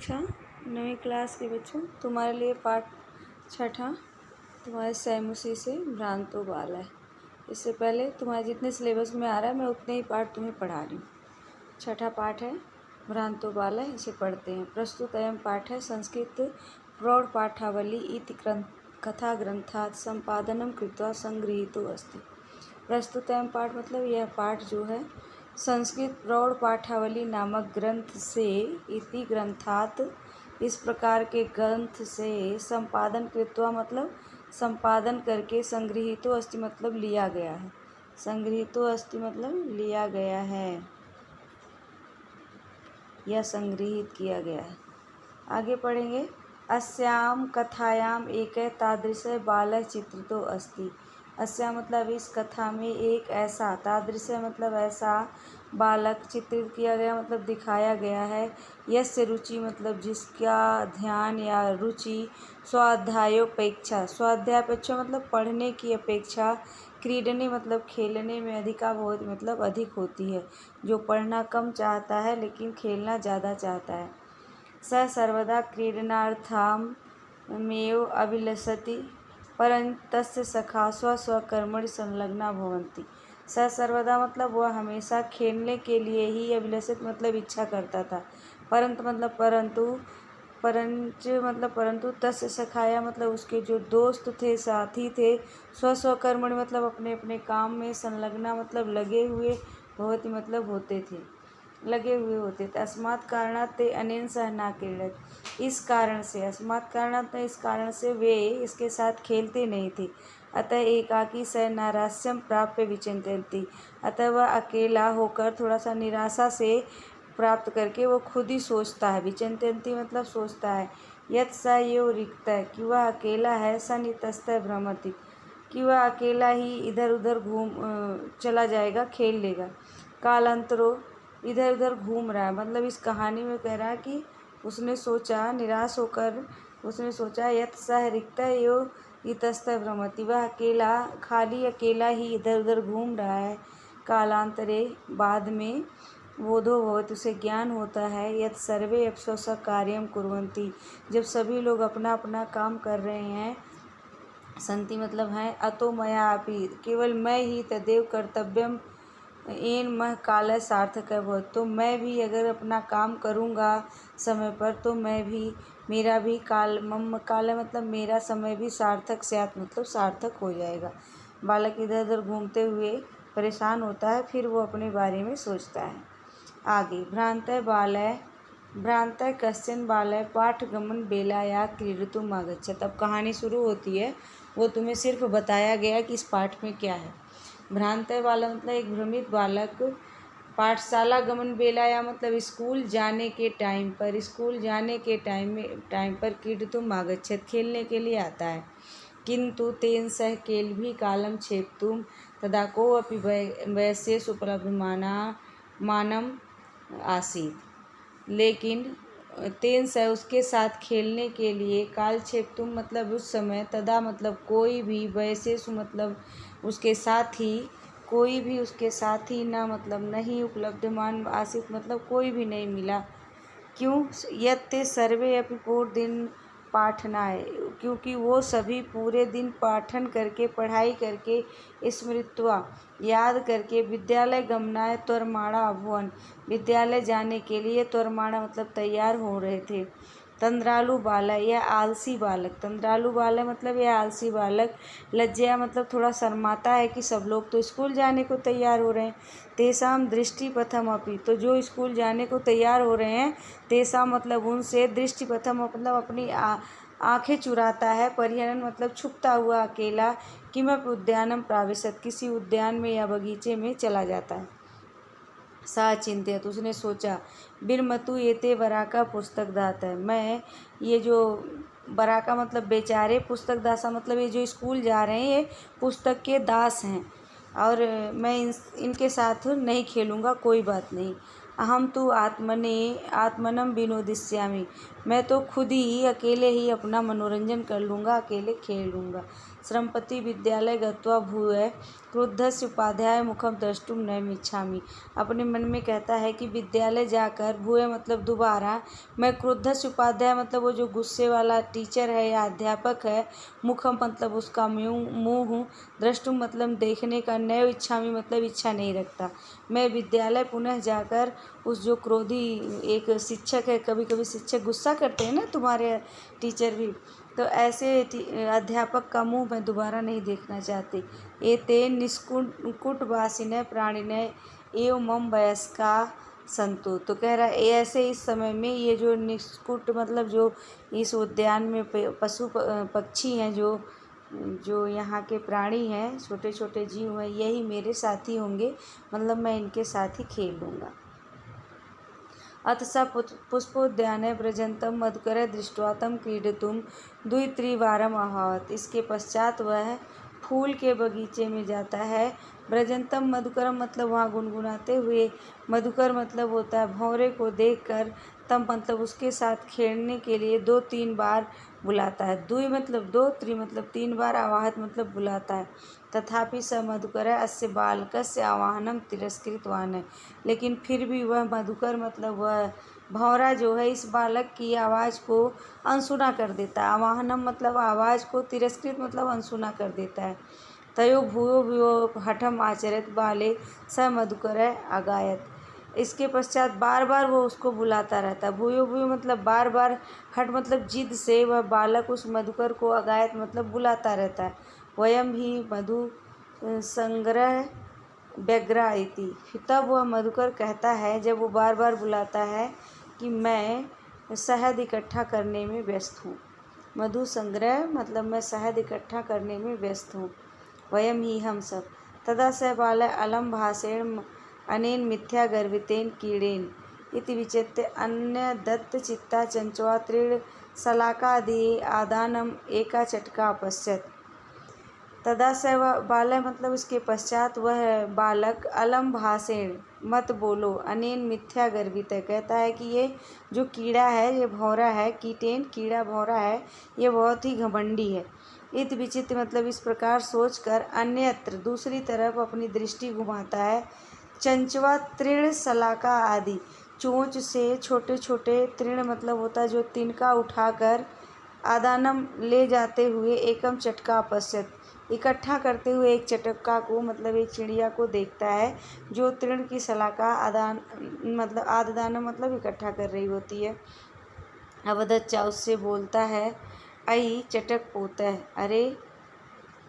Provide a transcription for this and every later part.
कक्षा 9वीं क्लास के बच्चों, तुम्हारे लिए पाठ छठा तुम्हारे सैमुसी से भ्रांतो बाल है। इससे पहले तुम्हारे जितने सिलेबस में आ रहा है मैं उतने ही पाठ तुम्हें पढ़ा रही हूँ। छठा पाठ है भ्रांतो बाल है, इसे पढ़ते हैं। प्रस्तुत अयं पाठ है संस्कृत प्रौढ़ पाठावली इति कथा ग्रंथात् संपादनम कृत्वा संगृहीतो अस्ति। प्रस्तुत अयं पाठ मतलब यह पाठ जो है संस्कृत प्रौढ़ पाठावली नामक ग्रंथ से इति ग्रंथात इस प्रकार के ग्रंथ से संपादन कृत्वा मतलब संपादन करके संगृहीतो अस्ति मतलब लिया गया है। संगृहीतो अस्ति मतलब लिया गया है या संगृहीत किया गया है। आगे पढ़ेंगे। अस्याम कथायाम एक तादृश बालः चित्रितो अस्ति। अस्या मतलब इस कथा में एक ऐसा, तादृश मतलब ऐसा, बालक चित्रित किया गया मतलब दिखाया गया है। यस्य रुचि मतलब जिसका ध्यान या रुचि स्वाध्यायोपेक्षा, स्वाध्यायोपेक्षा मतलब पढ़ने की अपेक्षा, क्रीडने मतलब खेलने में अधिका बहुत मतलब अधिक होती है। जो पढ़ना कम चाहता है लेकिन खेलना ज़्यादा चाहता है। स सर्वदा क्रीडनार्थमेव अभिलषति परं तस्य सखा स्वस्वकर्मणि संलग्ना भवन्ति। स सर्वदा मतलब वह हमेशा खेलने के लिए ही अभिलषित मतलब इच्छा करता था। परंतु मतलब परंतु तस्य सखाया मतलब उसके जो दोस्त थे, साथी थे, स्वस्वकर्मणि मतलब अपने अपने काम में, संलग्ना मतलब लगे हुए, भवति मतलब होते थे, लगे हुए होते थे। अस्मात् कारणात् ते अनेन सह न क्रीडत। इस कारण से, अस्मात् कारणात् इस कारण से वे इसके साथ खेलते नहीं थे। अतः एकाकी स नैराश्यम प्राप्य विचिन्तयति। अतः वह अकेला होकर थोड़ा सा निराशा से प्राप्त करके वो खुद ही सोचता है। विचिन्तयति मतलब सोचता है। यत् स यो रिक्तः कि वह अकेला है, स नितस्तः भ्रमति कि वह अकेला ही इधर उधर चला जाएगा, खेल लेगा। कालांतरो इधर उधर घूम रहा है मतलब इस कहानी में कह रहा है कि उसने सोचा, निराश होकर उसने सोचा, यत् सह रिक्तः यो इतस्तः भ्रमति, वह अकेला, खाली अकेला ही इधर उधर घूम रहा है। कालांतरे बाद में बोधो भवति उसे ज्ञान होता है। यत् सर्वे स्वस्व कार्यं कुर्वन्ति जब सभी लोग अपना अपना काम कर रहे हैं। संति मतलब है अतो मया अपि केवल मैं ही तदेव कर्तव्यम येन मह काल सार्थक है। तो मैं भी अगर अपना काम करूँगा समय पर तो मैं भी, मेरा भी काल, मम काल मतलब मेरा समय भी सार्थक स्यात् मतलब सार्थक हो जाएगा। बालक इधर उधर घूमते हुए परेशान होता है, फिर वो अपने बारे में सोचता है। आगे भ्रांतः बालः भ्रांतः कश्चन बालः पाठगमन बेलाया क्रीडितुम् आगच्छत्। अब कहानी शुरू होती है, वो तुम्हें सिर्फ बताया गया कि इस पाठ में क्या है। भ्रांतः बालः मतलब एक भ्रमित बालक, पाठशाला गमन बेलाया मतलब स्कूल जाने के टाइम पर क्रीडितुम् आगच्छत् खेलने के लिए आता है। किंतु तेन सह केलभि कालं क्षेप्तुं तदा कोऽपि वयस्येषु उपलभ्यमानम् आसीत्। लेकिन तेन सह उसके साथ खेलने के लिए, कालक्षेप्तुम मतलब उस समय, तदा मतलब कोई भी, वयस्येषु मतलब उसके साथ ही, कोई भी उसके साथ ही, ना मतलब नहीं, उपलब्धमान आसीत मतलब कोई भी नहीं मिला। क्यों? यत्ते सर्वे अपि पूर्ण दिन पाठनाय, क्योंकि वो सभी पूरे दिन पाठन करके, पढ़ाई करके, स्मृत्वा याद करके, विद्यालय गमनाय त्वरमाणा अभवन् विद्यालय जाने के लिए त्वरमाणा मतलब तैयार हो रहे थे। तंद्रालु बालक यह आलसी बालक, तंद्रालु बालक मतलब यह आलसी बालक, लज्जया मतलब थोड़ा शर्माता है कि सब लोग तो स्कूल जाने को तैयार हो रहे हैं। तेषाम दृष्टिपथम अपि तो जो स्कूल जाने को तैयार हो रहे हैं, तेषाम मतलब उनसे, दृष्टिपथम मतलब अपनी आंखें चुराता है। परिहरन मतलब छुपता हुआ अकेला, किमपि उद्यानम प्राविशत किसी उद्यान में या बगीचे में चला जाता है। सा चिंतित उसने सोचा, बिरमतु एते वराका पुस्तक दाता है, मैं ये जो वराका मतलब बेचारे, पुस्तक दासा मतलब ये जो स्कूल जा रहे हैं ये पुस्तक के दास हैं और मैं इनके साथ नहीं खेलूँगा, कोई बात नहीं। अहम तो आत्मनम विनोदिष्यामि, मैं तो खुद ही अकेले ही अपना मनोरंजन कर लूँगा, अकेले खेल लूँगा। सम्प्रति विद्यालय गत्वा भूय क्रुद्धस्य उपाध्याय मुखम द्रष्टुम नैमिच्छामि। अपने मन में कहता है कि विद्यालय जाकर, भूय मतलब दोबारा, मैं क्रुद्धस्य उपाध्याय मतलब वो जो गुस्से वाला टीचर है या अध्यापक है, मुखम मतलब उसका मुँह हूँ, द्रष्टुम मतलब देखने का, नैव इच्छामि मतलब इच्छा नहीं रखता। मैं विद्यालय पुनः जाकर उस जो क्रोधी एक शिक्षक है, कभी कभी शिक्षक गुस्सा करते हैं ना, तुम्हारे टीचर भी, तो ऐसे अध्यापक का मुंह मैं दोबारा नहीं देखना चाहती। एते निष्कुटवासिनः प्राणिनः एव मम वयस्का संतु। तो कह रहा है ऐसे इस समय में ये जो निष्कुट मतलब जो इस उद्यान में पशु पक्षी हैं, जो यहाँ के प्राणी हैं, छोटे छोटे जीव हैं, यही मेरे साथी होंगे, मतलब मैं इनके साथ ही खेल लूँगा। अथ स पुष्पोद्याने व्रजन्तं मधुकर दृष्ट्वा तं क्रीडितुं द्वित्रिवारम् अहावत्। इसके पश्चात वह फूल के बगीचे में जाता है। व्रजंतम मधुकरम मतलब वहाँ गुनगुनाते हुए, मधुकर मतलब होता है भंवरे को देखकर, तम मतलब उसके साथ खेलने के लिए 2-3 बार बुलाता है। द्वि मतलब 2, त्रि मतलब 3 बार, आवाहत मतलब बुलाता है। तथापि स मधुकर अस्य बालकस्य आवाहनम तिरस्कृतवान्। लेकिन फिर भी वह मधुकर मतलब वह भंवरा जो है इस बालक की आवाज़ को अनसुना कर देता है। आवाहनम मतलब आवाज़ को, तिरस्कृत मतलब अनसुना कर देता है। तयो भूयो भूयो हठम आचरित बाले स मधुकर अगायत। इसके पश्चात बार बार वो उसको बुलाता रहता है। भूयो भूयो मतलब बार बार, हठ मतलब जिद से वह बालक उस मधुकर को अगायत मतलब बुलाता रहता है। वयम ही मधु संग्रह व्यग्रा इति। तब वह मधुकर कहता है, जब वो बार बार बुलाता है, कि मैं शहद इकट्ठा करने में व्यस्त हूँ। मधु संग्रह मतलब मैं शहद इकट्ठा करने में व्यस्त हूँ। वयम ही हम सब। तदा स बालः अलम भाषेण अनेन मिथ्या गर्वितेन कीड़ेन इति विचित्य अन्य दत्त चित्ता चंचवा तृण शलाकादि आदानम एका चटका अपश्यत। तदा स बालः मतलब इसके पश्चात वह बालक अलम भाषेण मत बोलो, अनेन मिथ्या गर्वित है, कहता है कि ये जो कीड़ा है, ये भौरा है, कीटेन कीड़ा भौरा है, ये बहुत ही घमंडी है। इत विचित्र मतलब इस प्रकार सोचकर अन्यत्र दूसरी तरफ अपनी दृष्टि घुमाता है। चंचवा तृण शलाका आदि, चोंच से छोटे छोटे, तृण मतलब होता है जो तिनका उठाकर, आदानम ले जाते हुए, एकम चटका अपश्यत इकट्ठा करते हुए एक चटका को मतलब एक चिड़िया को देखता है, जो तृण की शलाका आदान मतलब आदानम मतलब इकट्ठा कर रही होती है। अवदच्चा उससे बोलता है, आई चटक पोतः, अरे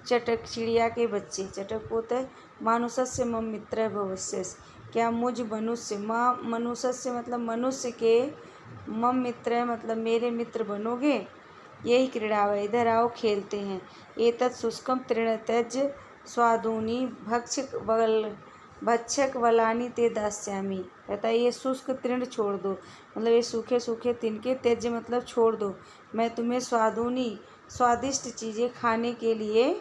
चटक चिड़िया के बच्चे, चटक पोतः मानुषस्य मम मित्र भवस्यसि, क्या मुझ मनुष्य, माँ मनुष्य मतलब मनुष्य के, मम मित्र मतलब मेरे मित्र बनोगे। यही क्रीड़ा है, इधर आओ खेलते हैं। एतत् शुष्कम तृण त्यज स्वादूनि भक्षक वलानि ते दास्यामि। कहता है ये शुष्क तृण छोड़ दो, मतलब ये सूखे सूखे तिनके, त्यज मतलब छोड़ दो, मैं तुम्हें स्वादूनि स्वादिष्ट चीज़ें खाने के लिए,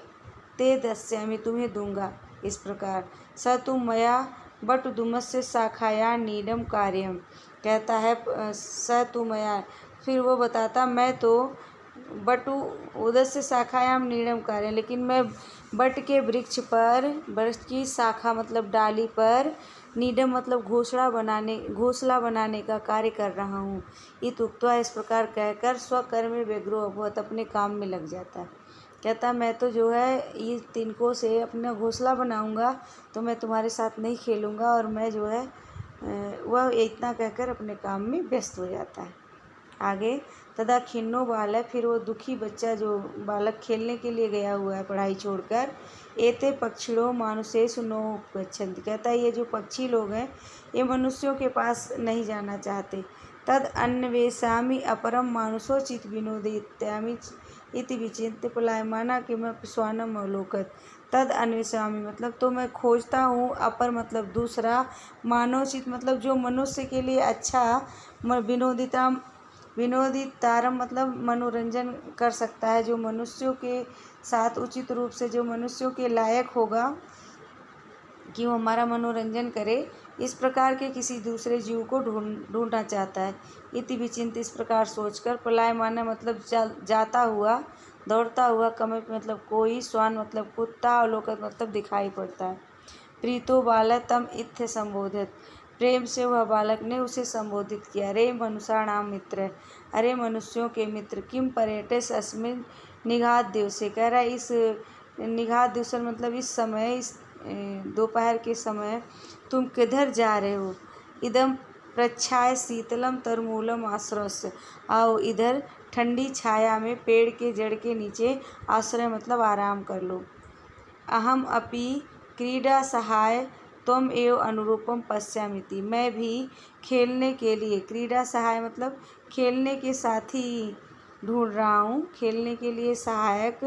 ते दास्यामि तुम्हें दूंगा। इस प्रकार स तु मया बटुदुमस्य शाखाया नीडम कार्यम। कहता है स तु मया, फिर वो बताता मैं तो बटु उदस्य शाखायाम नीडम कार्य, लेकिन मैं बट के वृक्ष पर, वृक्ष की शाखा मतलब डाली पर, नीडम मतलब घोंसला बनाने का कार्य कर रहा हूँ। इत उक्त्वा इस प्रकार कहकर स्वकर्म में व्यग्रो अभवत, अपने काम में लग जाता है। कहता मैं तो जो है ये तिनकों से अपना घोंसला बनाऊंगा, तो मैं तुम्हारे साथ नहीं खेलूँगा, और मैं जो है वह इतना कहकर अपने काम में व्यस्त हो जाता है। आगे तदा खिन्नो बालक, फिर वो दुखी बच्चा जो बालक खेलने के लिए गया हुआ है पढ़ाई छोड़कर, एते पक्षिणो मानुषेषु नो गच्छन्ति। कहता है ये जो पक्षी लोग हैं, ये मनुष्यों के पास नहीं जाना चाहते। तद अन्वेषामि अपरम मानुषोचित विनोदित्यामि इति विचिन्त्य पलायमाना किमपि स्वानम अवलोकत। तद अन्वेषामि मतलब तो मैं खोजता हूँ, अपर मतलब दूसरा, मानवचित मतलब जो मनुष्य के लिए अच्छा, विनोदितारम मतलब मनोरंजन कर सकता है, जो मनुष्यों के साथ उचित रूप से, जो मनुष्यों के लायक होगा कि वो हमारा मनोरंजन करे, इस प्रकार के किसी दूसरे जीव को ढूंढना चाहता है। इति विचिंत, इस प्रकार सोचकर, पलायमान मतलब जाता हुआ, दौड़ता हुआ, कमप मतलब कोई, श्वान मतलब कुत्ता, अवलोकन मतलब दिखाई पड़ता है। प्रीतो बालक तम इत्थ संबोधित, प्रेम से वह बालक ने उसे संबोधित किया। रे मनुष्याणाम मित्र, अरे मनुष्यों के मित्र, किम पर्यटेस अस्मिन् निघात दिवसे, कह रहा है इस निघात दिवस मतलब इस समय, इस दोपहर के समय तुम किधर जा रहे हो। इदम प्रच्छाय शीतलम तरमूलम आश्रयस्य, आओ इधर ठंडी छाया में पेड़ के जड़ के नीचे आश्रय मतलब आराम कर लो। अहम अपि क्रीडा सहाय त्वम एव अनुरूपम पश्यामिति, मैं भी खेलने के लिए, क्रीडा सहाय मतलब खेलने के साथी ढूंढ रहा हूँ, खेलने के लिए सहायक,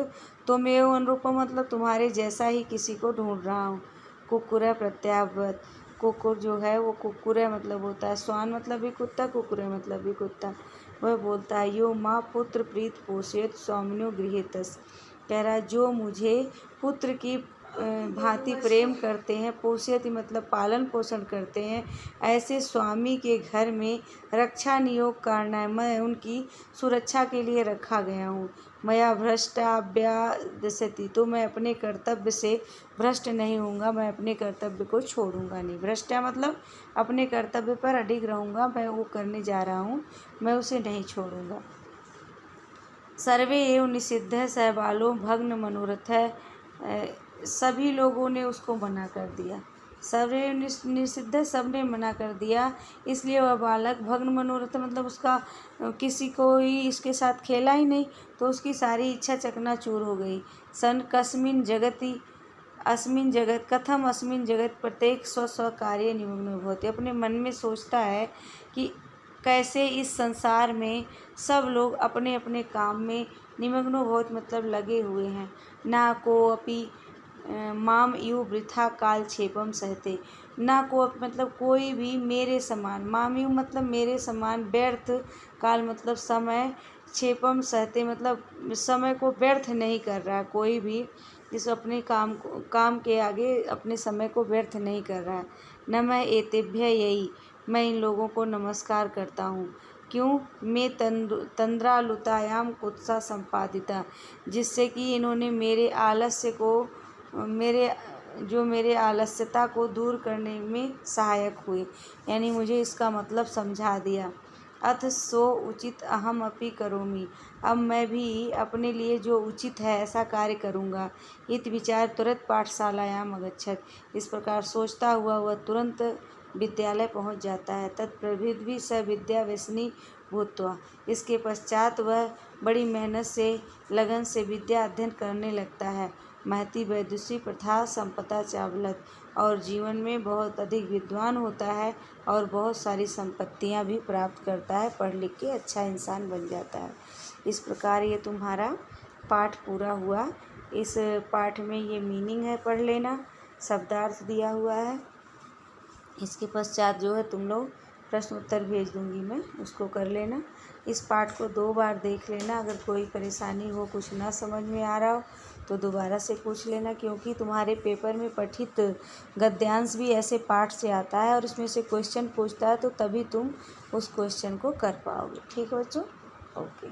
तुम एव अनुरूपम मतलब तुम्हारे जैसा ही किसी को ढूंढ रहा हूँ। कुक्कुर प्रत्यावत, कुकुर जो है वो कुक्कुर मतलब होता है, श्वान मतलब भी कुत्ता, कुकुर मतलब भी कुत्ता। वह बोलता है, यो माँ पुत्र प्रीत पोषित स्वामिनो गृहीतस, कह रहा है जो मुझे पुत्र की भांति प्रेम करते हैं, पोषित मतलब पालन पोषण करते हैं, ऐसे स्वामी के घर में रक्षा नियोग करना है, मैं उनकी सुरक्षा के लिए रखा गया हूँ। मया भ्रष्टाभ्यादस्यति, तो मैं अपने कर्तव्य से भ्रष्ट नहीं होऊंगा, मैं अपने कर्तव्य को छोड़ूंगा नहीं। भ्रष्टा मतलब अपने कर्तव्य पर अडिग रहूंगा, मैं वो करने जा रहा हूँ, मैं उसे नहीं छोड़ूंगा। सर्वे एव निषिद्ध सहबालो भग्न मनोरथ है, सभी लोगों ने उसको मना कर दिया। सर्वे निषिद्ध, सब ने मना कर दिया, इसलिए वह बालक भग्न मनोरथ मतलब उसका किसी को ही इसके साथ खेला ही नहीं, तो उसकी सारी इच्छा चकनाचूर हो गई। सन कस्मिन जगति अस्मिन जगत कथम अस्मिन जगत प्रत्येक स्व कार्य निमग्न होते, अपने मन में सोचता है कि कैसे इस संसार में सब लोग अपने अपने काम में निमग्नो बहुत मतलब लगे हुए हैं। ना को अपि माम यू वृथा काल क्षेपम सहते, ना को मतलब कोई भी मेरे समान, माम यू मतलब मेरे समान, व्यर्थ काल मतलब समय, क्षेपम सहते मतलब समय को व्यर्थ नहीं कर रहा कोई भी, जिस अपने काम के आगे अपने समय को व्यर्थ नहीं कर रहा है। न मैं एतेभ्य, यही मैं इन लोगों को नमस्कार करता हूँ। क्यों? मैं तंद्रालुतायाम कुत्सा संपादिता, जिससे कि इन्होंने मेरे आलस्य को, मेरे आलस्यता को दूर करने में सहायक हुए, यानी मुझे इसका मतलब समझा दिया। अथ सो उचित अहम अपि करोमि, अब मैं भी अपने लिए जो उचित है ऐसा कार्य करूँगा। इत विचार तुरंत पाठशालायाम अगच्छत, इस प्रकार सोचता हुआ वह तुरंत विद्यालय पहुँच जाता है। तत्प्रभृद्भि स विद्या व्यसनी भूत्वा, इसके पश्चात वह बड़ी मेहनत से, लगन से विद्या अध्ययन करने लगता है। महती वैदुषी प्रथा संपदा चावलत, और जीवन में बहुत अधिक विद्वान होता है और बहुत सारी संपत्तियां भी प्राप्त करता है, पढ़ लिख के अच्छा इंसान बन जाता है। इस प्रकार ये तुम्हारा पाठ पूरा हुआ। इस पाठ में ये मीनिंग है, पढ़ लेना, शब्दार्थ दिया हुआ है। इसके पश्चात जो है तुम लोग प्रश्न उत्तर भेज दूंगी मैं, उसको कर लेना। इस पाठ को 2 बार देख लेना, अगर कोई परेशानी हो, कुछ ना समझ में आ रहा हो तो दोबारा से पूछ लेना, क्योंकि तुम्हारे पेपर में पठित गद्यांश भी ऐसे पाठ से आता है और इसमें से क्वेश्चन पूछता है, तो तभी तुम उस क्वेश्चन को कर पाओगे। ठीक है बच्चों, ओके।